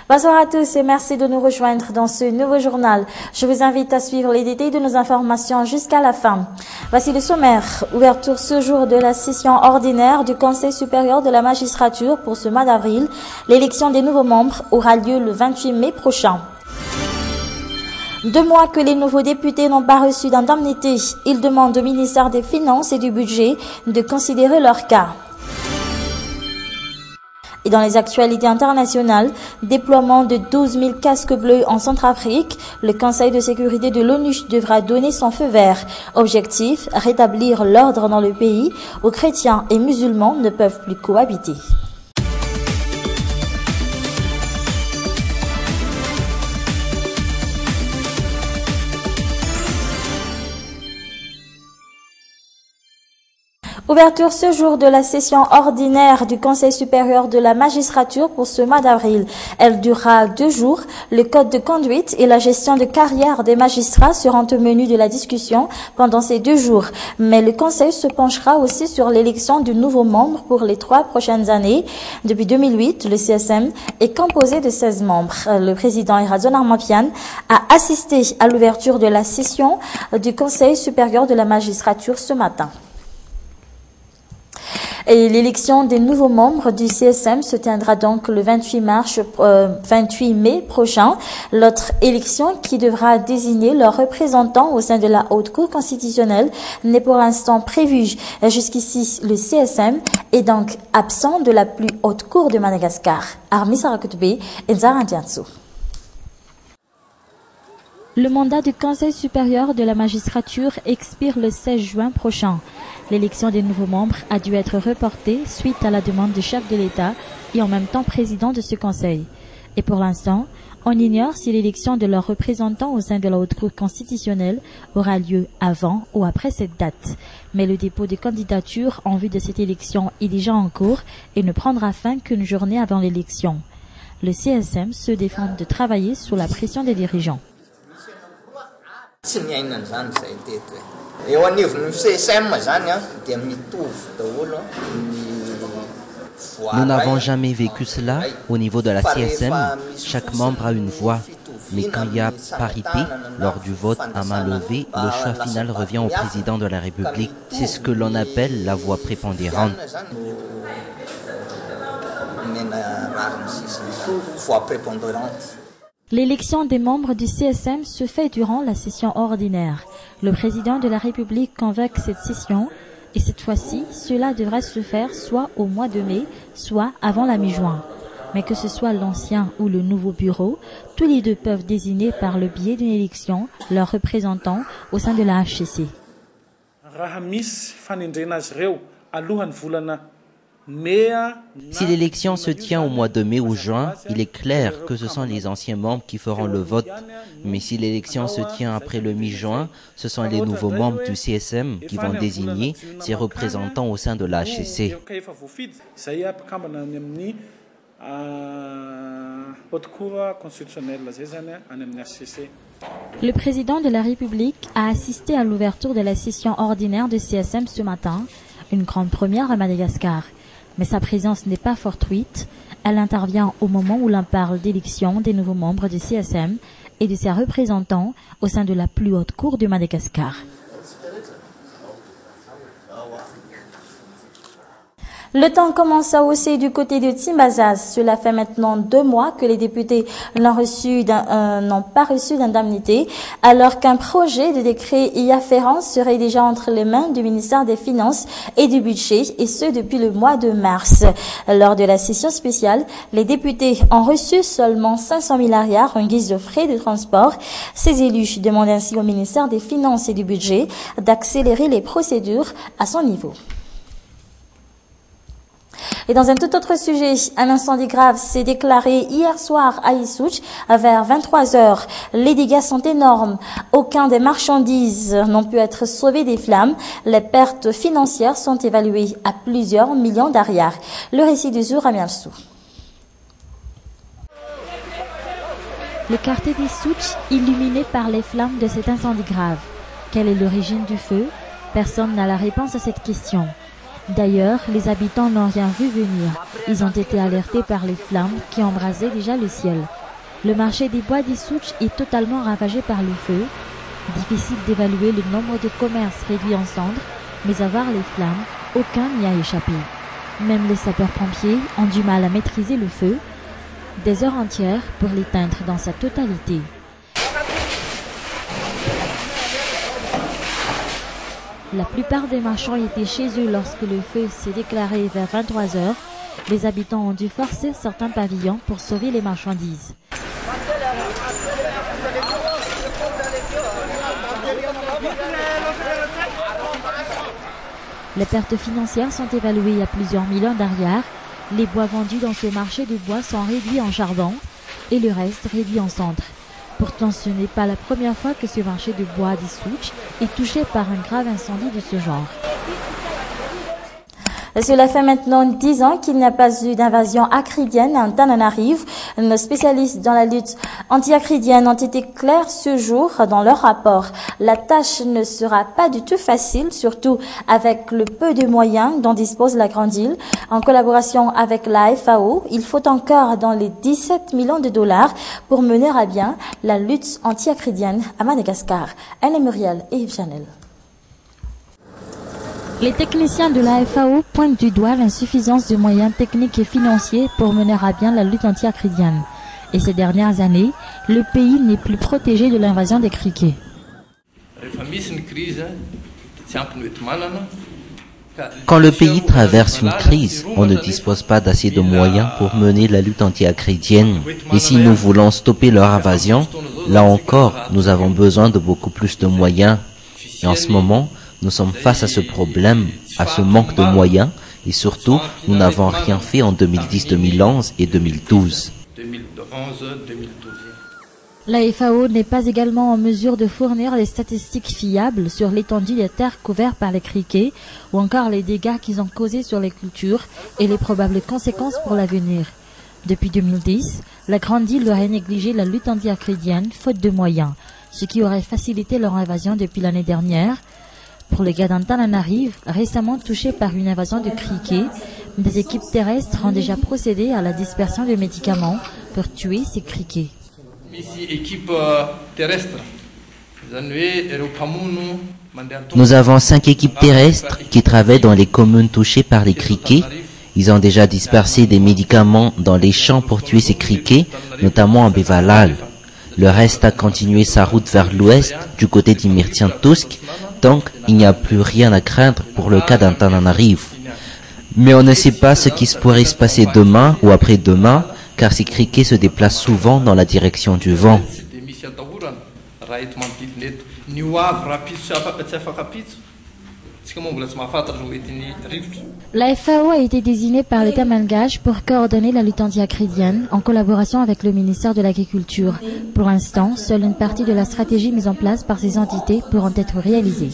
Bonsoir à tous et merci de nous rejoindre dans ce nouveau journal. Je vous invite à suivre les détails de nos informations jusqu'à la fin. Voici le sommaire. Ouverture ce jour de la session ordinaire du Conseil supérieur de la magistrature pour ce mois d'avril. L'élection des nouveaux membres aura lieu le 28 mai prochain. 2 mois que les nouveaux députés n'ont pas reçu d'indemnité. Ils demandent au ministère des Finances et du Budget de considérer leur cas. Et dans les actualités internationales, déploiement de 12 000 casques bleus en Centrafrique, le Conseil de sécurité de l'ONU devra donner son feu vert. Objectif, rétablir l'ordre dans le pays où chrétiens et musulmans ne peuvent plus cohabiter. Ouverture ce jour de la session ordinaire du Conseil supérieur de la magistrature pour ce mois d'avril. Elle durera 2 jours. Le code de conduite et la gestion de carrière des magistrats seront au menu de la discussion pendant ces 2 jours. Mais le Conseil se penchera aussi sur l'élection de nouveaux membres pour les 3 prochaines années. Depuis 2008, le CSM est composé de 16 membres. Le président Erason Armapian a assisté à l'ouverture de la session du Conseil supérieur de la magistrature ce matin. Et l'élection des nouveaux membres du CSM se tiendra donc le 28 mai prochain. L'autre élection qui devra désigner leurs représentants au sein de la Haute Cour constitutionnelle n'est pour l'instant prévue. Jusqu'ici, le CSM est donc absent de la plus haute cour de Madagascar. Armi Sarakutbe et Zarandiansu. Le mandat du Conseil supérieur de la magistrature expire le 16 juin prochain. L'élection des nouveaux membres a dû être reportée suite à la demande du chef de l'État et en même temps président de ce Conseil. Et pour l'instant, on ignore si l'élection de leurs représentants au sein de la Haute Cour constitutionnelle aura lieu avant ou après cette date. Mais le dépôt des candidatures en vue de cette élection est déjà en cours et ne prendra fin qu'une journée avant l'élection. Le CSM se défend de travailler sous la pression des dirigeants. Nous n'avons jamais vécu cela au niveau de la CSM. Chaque membre a une voix. Mais quand il y a parité, lors du vote à main levée, le choix final revient au président de la République. C'est ce que l'on appelle la voix prépondérante. L'élection des membres du CSM se fait durant la session ordinaire. Le président de la République convoque cette session et cette fois-ci, cela devrait se faire soit au mois de mai, soit avant la mi-juin. Mais que ce soit l'ancien ou le nouveau bureau, tous les deux peuvent désigner par le biais d'une élection leurs représentants au sein de la HCC. Si l'élection se tient au mois de mai ou juin, il est clair que ce sont les anciens membres qui feront le vote. Mais si l'élection se tient après le mi-juin, ce sont les nouveaux membres du CSM qui vont désigner ses représentants au sein de la HCC. Le président de la République a assisté à l'ouverture de la session ordinaire du CSM ce matin, une grande première à Madagascar. Mais sa présence n'est pas fortuite. Elle intervient au moment où l'on parle d'élection des nouveaux membres du CSM et de ses représentants au sein de la plus haute cour de Madagascar. Le temps commence à hausser du côté de Timbazaz. Cela fait maintenant 2 mois que les députés n'ont pas reçu d'indemnité, alors qu'un projet de décret y afférent serait déjà entre les mains du ministère des Finances et du Budget, et ce depuis le mois de mars. Lors de la session spéciale, les députés ont reçu seulement 500 000 ariars en guise de frais de transport. Ces élus demandent ainsi au ministère des Finances et du Budget d'accélérer les procédures à son niveau. Et dans un tout autre sujet, un incendie grave s'est déclaré hier soir à Issouch vers 23 heures. Les dégâts sont énormes. Aucun des marchandises n'ont pu être sauvées des flammes. Les pertes financières sont évaluées à plusieurs millions d'ariars. Le récit du jour à Mialsou. Le quartier d'Issouch illuminé par les flammes de cet incendie grave. Quelle est l'origine du feu? Personne n'a la réponse à cette question. D'ailleurs, les habitants n'ont rien vu venir. Ils ont été alertés par les flammes qui embrasaient déjà le ciel. Le marché des bois d'Issouch est totalement ravagé par le feu. Difficile d'évaluer le nombre de commerces réduits en cendres, mais à voir les flammes, aucun n'y a échappé. Même les sapeurs-pompiers ont du mal à maîtriser le feu, des heures entières pour l'éteindre dans sa totalité. La plupart des marchands étaient chez eux lorsque le feu s'est déclaré vers 23 h. Les habitants ont dû forcer certains pavillons pour sauver les marchandises. Les pertes financières sont évaluées à plusieurs millions d'arrières. Les bois vendus dans ce marché de bois sont réduits en charbon et le reste réduit en cendres. Pourtant, ce n'est pas la première fois que ce marché de bois d'Issouch est touché par un grave incendie de ce genre. Cela fait maintenant 10 ans qu'il n'y a pas eu d'invasion acridienne à Antananarivo. Nos spécialistes dans la lutte anti-acridienne ont été clairs ce jour dans leur rapport. La tâche ne sera pas du tout facile, surtout avec le peu de moyens dont dispose la Grande Île. En collaboration avec la FAO, il faut encore dans les 17 millions de dollars pour mener à bien la lutte anti-acridienne à Madagascar. Anne Muriel et Yves Chanel. Les techniciens de la FAO pointent du doigt l'insuffisance de moyens techniques et financiers pour mener à bien la lutte anti-acridienne. Et ces dernières années, le pays n'est plus protégé de l'invasion des criquets. Quand le pays traverse une crise, on ne dispose pas d'assez de moyens pour mener la lutte anti-acridienne. Et si nous voulons stopper leur invasion, là encore, nous avons besoin de beaucoup plus de moyens. Et en ce moment, nous sommes face à ce problème, à ce manque de moyens, et surtout, nous n'avons rien fait en 2010, 2011 et 2012. La FAO n'est pas également en mesure de fournir des statistiques fiables sur l'étendue des terres couvertes par les criquets ou encore les dégâts qu'ils ont causés sur les cultures et les probables conséquences pour l'avenir. Depuis 2010, la Grande Île aurait négligé la lutte anti-acridienne faute de moyens, ce qui aurait facilité leur invasion depuis l'année dernière. Pour les gars d'Antananarivo, récemment touchés par une invasion de criquets, des équipes terrestres ont déjà procédé à la dispersion de médicaments pour tuer ces criquets. Nous avons 5 équipes terrestres qui travaillent dans les communes touchées par les criquets. Ils ont déjà dispersé des médicaments dans les champs pour tuer ces criquets, notamment en Bevalal. Le reste a continué sa route vers l'ouest, du côté d'Imirtian-Tusk, donc il n'y a plus rien à craindre pour le cas d'Antananarivo. Mais on ne sait pas ce qui pourrait se passer demain ou après-demain, car ces criquets se déplacent souvent dans la direction du vent. La FAO a été désignée par l'État malgache pour coordonner la lutte anti-acridienne en collaboration avec le ministère de l'Agriculture. Pour l'instant, seule une partie de la stratégie mise en place par ces entités pourront être réalisée.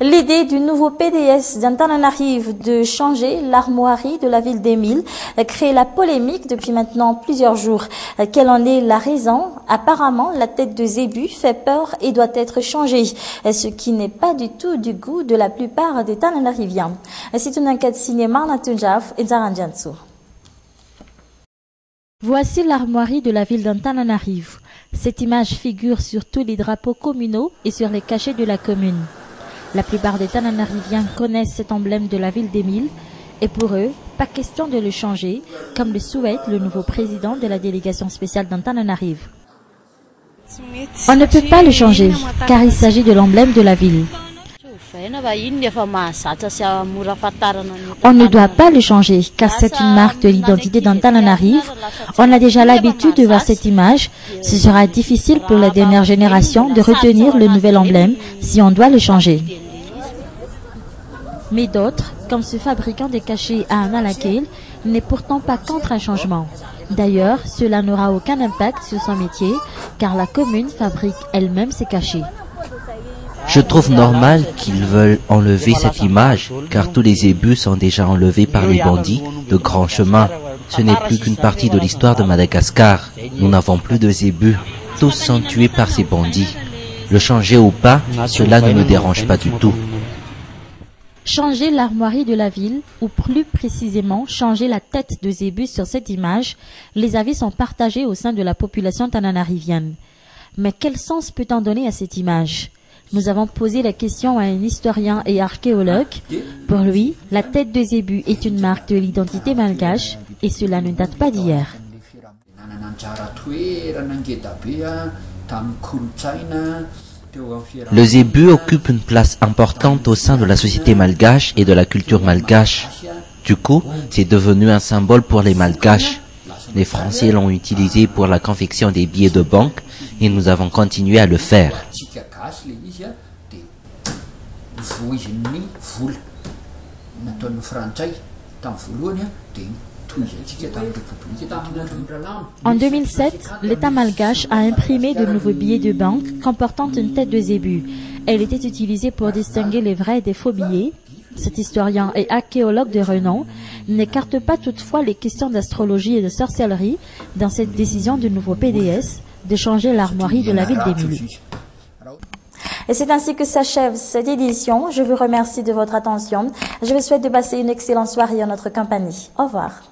L'idée du nouveau PDS d'Antananarivo de changer l'armoirie de la ville d'Emile crée la polémique depuis maintenant plusieurs jours. Quelle en est la raison? Apparemment, la tête de zébu fait peur et doit être changée, ce qui n'est pas du tout du goût de la plupart des Tananariviens. C'est une enquête signée Marna Tunjaf et Zaranjansu. Voici l'armoirie de la ville d'Antananarivo. Cette image figure sur tous les drapeaux communaux et sur les cachets de la commune. La plupart des Tananariviens connaissent cet emblème de la ville d'Emile et pour eux, pas question de le changer, comme le souhaite le nouveau président de la délégation spéciale d'Antananarivo. On ne peut pas le changer, car il s'agit de l'emblème de la ville. On ne doit pas le changer, car c'est une marque de l'identité d'Antananarivo. On a déjà l'habitude de voir cette image. Ce sera difficile pour la dernière génération de retenir le nouvel emblème si on doit le changer. Mais d'autres, comme ce fabricant de cachets à Analakale, n'est pourtant pas contre un changement. D'ailleurs, cela n'aura aucun impact sur son métier, car la commune fabrique elle-même ses cachets. Je trouve normal qu'ils veulent enlever cette image, car tous les zébus sont déjà enlevés par les bandits de grands chemins. Ce n'est plus qu'une partie de l'histoire de Madagascar. Nous n'avons plus de zébus. Tous sont tués par ces bandits. Le changer ou pas, cela ne me dérange pas du tout. Changer l'armoirie de la ville, ou plus précisément changer la tête de zébu sur cette image, les avis sont partagés au sein de la population tananarivienne. Mais quel sens peut-on donner à cette image? Nous avons posé la question à un historien et archéologue. Pour lui, la tête de zébu est une marque de l'identité malgache et cela ne date pas d'hier. Le zébu occupe une place importante au sein de la société malgache et de la culture malgache. Du coup, c'est devenu un symbole pour les malgaches. Les Français l'ont utilisé pour la confection des billets de banque et nous avons continué à le faire. En 2007, l'État malgache a imprimé de nouveaux billets de banque comportant une tête de zébu. Elle était utilisée pour distinguer les vrais des faux billets. Cet historien et archéologue de renom n'écarte pas toutefois les questions d'astrologie et de sorcellerie dans cette décision du nouveau PDS de changer l'armoirie de la ville des Mules. Et c'est ainsi que s'achève cette édition. Je vous remercie de votre attention. Je vous souhaite de passer une excellente soirée en notre compagnie. Au revoir.